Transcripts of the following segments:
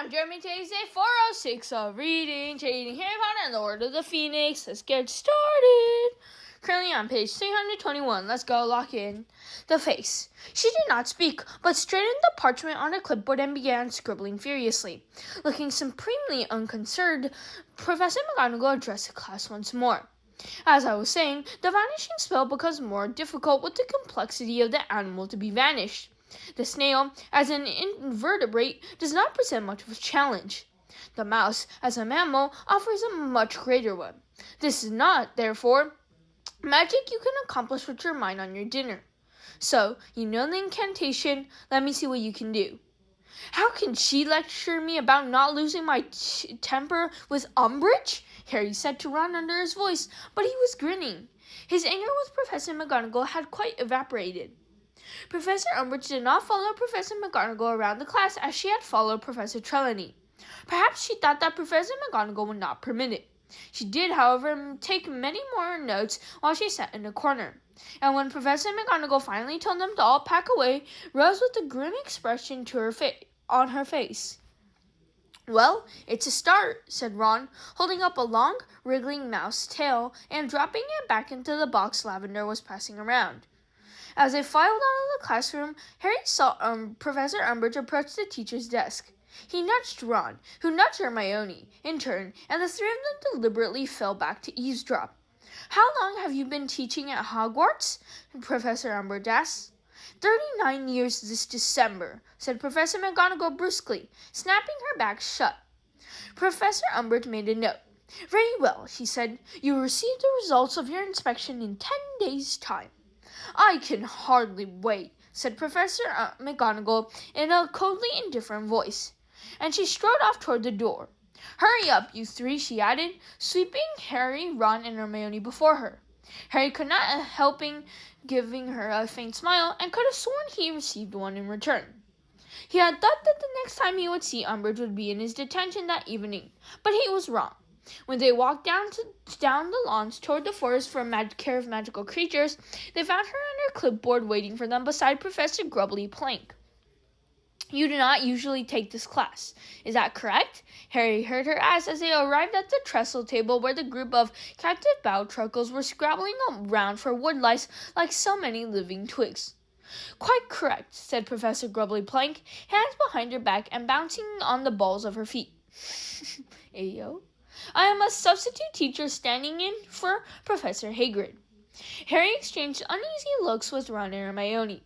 I'm Jeremy. Today's day 406 of reading Harry Potter and the Order of the Phoenix. Let's get started. Currently on page 321. Let's go lock in. The face. She did not speak, but straightened the parchment on her clipboard and began scribbling furiously. Looking supremely unconcerned, Professor McGonagall addressed the class once more. As I was saying, the vanishing spell becomes more difficult with the complexity of the animal to be vanished. The snail, as an invertebrate, does not present much of a challenge. The mouse, as a mammal, offers a much greater one. This is not, therefore, magic you can accomplish with your mind on your dinner. So, you know the incantation, let me see what you can do. How can she lecture me about not losing my temper with Umbridge? Harry said to Ron under his voice, but he was grinning. His anger with Professor McGonagall had quite evaporated. Professor Umbridge did not follow Professor McGonagall around the class as she had followed Professor Trelawney. Perhaps she thought that Professor McGonagall would not permit it. She did, however, take many more notes while she sat in a corner. And when Professor McGonagall finally told them to all pack away, rose with a grim expression on her face. "Well, it's a start," said Ron, holding up a long, wriggling mouse tail and dropping it back into the box Lavender was passing around. As they filed out of the classroom, Harry saw Professor Umbridge approach the teacher's desk. He nudged Ron, who nudged Hermione, in turn, and the three of them deliberately fell back to eavesdrop. "How long have you been teaching at Hogwarts?" Professor Umbridge asked. 39 years this December," said Professor McGonagall brusquely, snapping her back shut. Professor Umbridge made a note. "Very well," she said. "You will receive the results of your inspection in 10 days' time." "I can hardly wait," said Professor McGonagall in a coldly indifferent voice, and she strode off toward the door. "Hurry up, you three," she added, sweeping Harry, Ron, and Hermione before her. Harry could not help giving her a faint smile, and could have sworn he received one in return. He had thought that the next time he would see Umbridge would be in his detention that evening, but he was wrong. When they walked down the lawns toward the forest for care of magical creatures, they found her and her clipboard waiting for them beside Professor Grubbly Plank. "You do not usually take this class, is that correct?" Harry heard her ask as they arrived at the trestle table where the group of captive bowtruckles were scrabbling around for woodlice like so many living twigs. "Quite correct," said Professor Grubbly Plank, hands behind her back and bouncing on the balls of her feet. Ayo. "I am a substitute teacher standing in for Professor Hagrid." Harry exchanged uneasy looks with Ron and Hermione.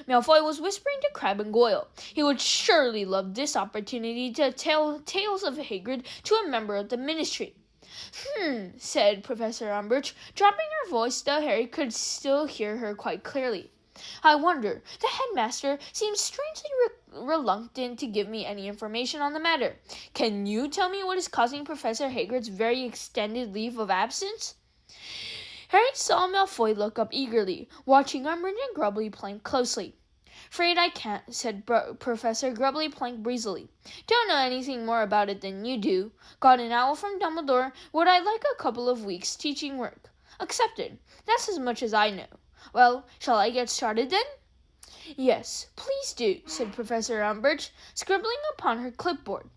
Malfoy was whispering to Crabbe and Goyle. He would surely love this opportunity to tell tales of Hagrid to a member of the Ministry. Said Professor Umbridge, dropping her voice, though Harry could still hear her quite clearly. "I wonder. The headmaster seems strangely reluctant to give me any information on the matter. Can you tell me what is causing Professor Hagrid's very extended leave of absence?" Harry saw Malfoy look up eagerly, watching Umbridge and Grubbly Plank closely. "Afraid I can't," said Professor Grubbly Plank breezily. "Don't know anything more about it than you do. Got an owl from Dumbledore. Would I like a couple of weeks teaching work? Accepted. That's as much as I know. Well, shall I get started then?" "Yes, please do," said Professor Umbridge, scribbling upon her clipboard.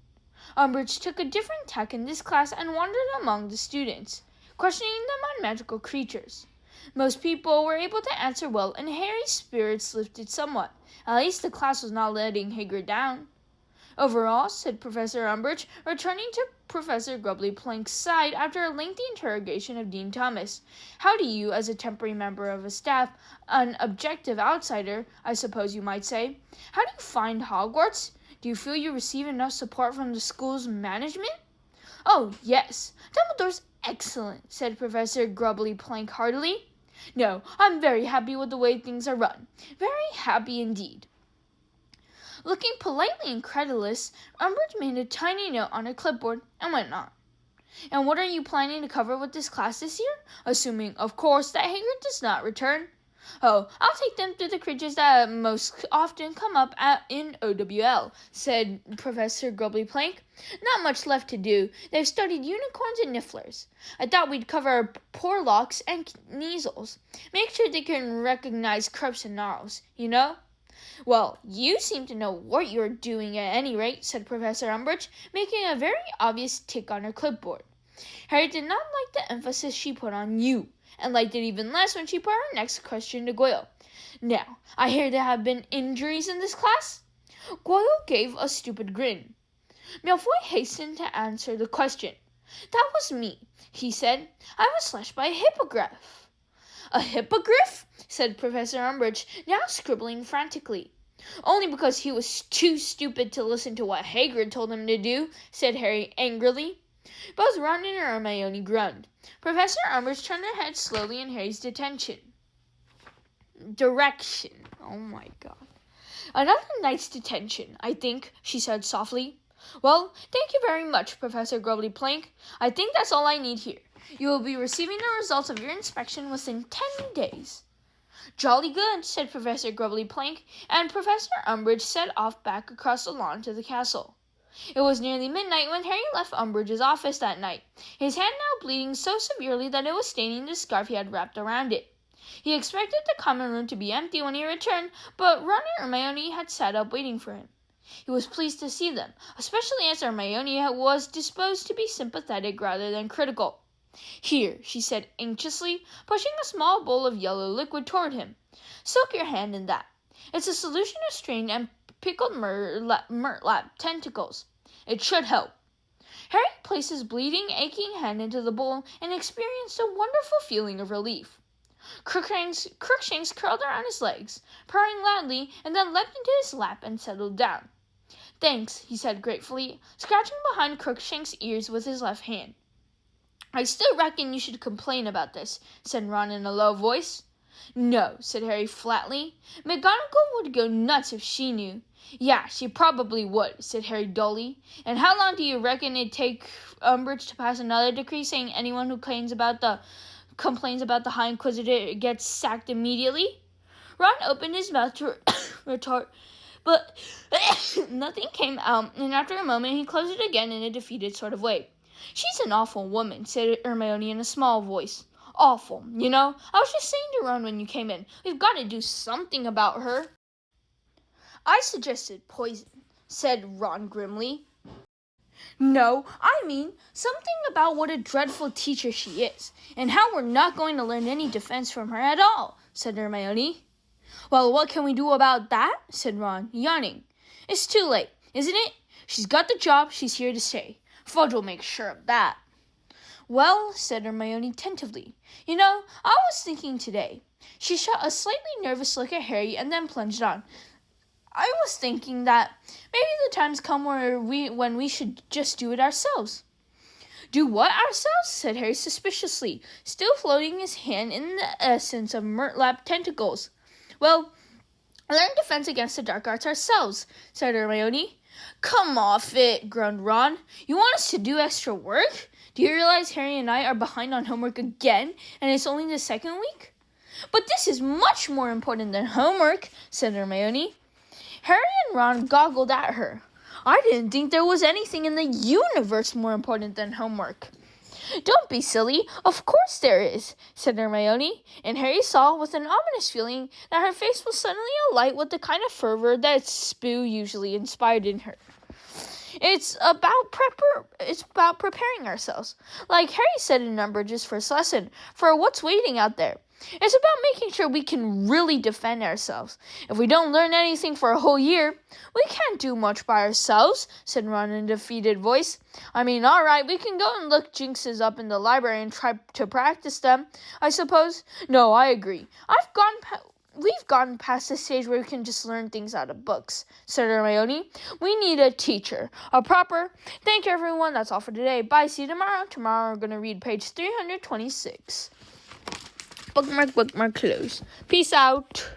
Umbridge took a different tack in this class and wandered among the students, questioning them on magical creatures. Most people were able to answer well, and Harry's spirits lifted somewhat. At least the class was not letting Hagrid down. "Overall," said Professor Umbridge, returning to Professor Grubbly Plank's side after a lengthy interrogation of Dean Thomas, "how do you, as a temporary member of a staff, an objective outsider, I suppose you might say, how do you find Hogwarts? Do you feel you receive enough support from the school's management?" "Oh, yes. Dumbledore's excellent," said Professor Grubbly Plank heartily. "No, I'm very happy with the way things are run. Very happy indeed." Looking politely incredulous, Umbridge made a tiny note on her clipboard and went on. "And what are you planning to cover with this class this year? Assuming, of course, that Hagrid does not return." "Oh, I'll take them through the creatures that most often come up in OWL," said Professor Grubbly Plank. "Not much left to do. They've studied unicorns and nifflers. I thought we'd cover Porlocks and Kneazles. Make sure they can recognize Crups and Gnarls, you know." "Well, you seem to know what you're doing at any rate," said Professor Umbridge, making a very obvious tick on her clipboard. Harry did not like the emphasis she put on you, and liked it even less when she put her next question to Goyle. "Now, I hear there have been injuries in this class?" Goyle gave a stupid grin. Malfoy hastened to answer the question. "That was me," he said. "I was slashed by a hippogriff." "A hippogriff?" said Professor Umbridge, now scribbling frantically. "Only because he was too stupid to listen to what Hagrid told him to do," said Harry angrily. Both Ron and Hermione groaned. Professor Umbridge turned her head slowly in Harry's direction. Oh my god. "Another night's detention, I think," she said softly. "Well, thank you very much, Professor Grubbly Plank. I think that's all I need here. You will be receiving the results of your inspection within 10 days. "Jolly good," said Professor Grubbly Plank, and Professor Umbridge set off back across the lawn to the castle. It was nearly midnight when Harry left Umbridge's office that night, his hand now bleeding so severely that it was staining the scarf he had wrapped around it. He expected the common room to be empty when he returned, but Ron and Hermione had sat up waiting for him. He was pleased to see them, especially as Hermione was disposed to be sympathetic rather than critical. "Here," she said anxiously, pushing a small bowl of yellow liquid toward him. "Soak your hand in that. It's a solution of strained and pickled murtlap tentacles. It should help." Harry placed his bleeding, aching hand into the bowl and experienced a wonderful feeling of relief. Crookshanks curled around his legs, purring loudly, and then leapt into his lap and settled down. "Thanks," he said gratefully, scratching behind Crookshanks' ears with his left hand. "I still reckon you should complain about this," said Ron in a low voice. "No," said Harry flatly. "McGonagall would go nuts if she knew." "Yeah, she probably would," said Harry dully. "And how long do you reckon it'd take Umbridge to pass another decree saying anyone who complains about the High Inquisitor gets sacked immediately?" Ron opened his mouth to retort, but nothing came out, and after a moment he closed it again in a defeated sort of way. "She's an awful woman," said Hermione in a small voice. "Awful, you know. I was just saying to Ron when you came in, we've got to do something about her." "I suggested poison," said Ron grimly. "No, I mean something about what a dreadful teacher she is, and how we're not going to learn any defense from her at all," said Hermione. "Well, what can we do about that?" said Ron, yawning. "It's too late, isn't it? She's got the job, she's here to stay. Fudge will make sure of that." "Well," said Hermione tentatively, "you know, I was thinking today." She shot a slightly nervous look at Harry and then plunged on. "I was thinking that maybe the time's come when we should just do it ourselves." "Do what ourselves?" said Harry suspiciously, still floating his hand in the essence of murtlap tentacles. "Well, learn defense against the dark arts ourselves," said Hermione. "Come off it," groaned Ron. "You want us to do extra work? Do you realize Harry and I are behind on homework again, and it's only the second week?" "But this is much more important than homework," said Hermione. Harry and Ron goggled at her. "I didn't think there was anything in the universe more important than homework." "Don't be silly. Of course there is," said Hermione, and Harry saw with an ominous feeling that her face was suddenly alight with the kind of fervor that Spoo usually inspired in her. It's about preparing ourselves, like Harry said in Umbridge's first lesson, for what's waiting out there. It's about making sure we can really defend ourselves. If we don't learn anything for a whole year, we can't do much by ourselves," said Ron in a defeated voice. "I mean, all right, we can go and look jinxes up in the library and try to practice them, I suppose." "No, I agree. We've gotten past the stage where we can just learn things out of books," said Hermione. "We need a teacher. Thank you, everyone. That's all for today. Bye. See you tomorrow. Tomorrow we're going to read page 326. Bookmark, close. Peace out.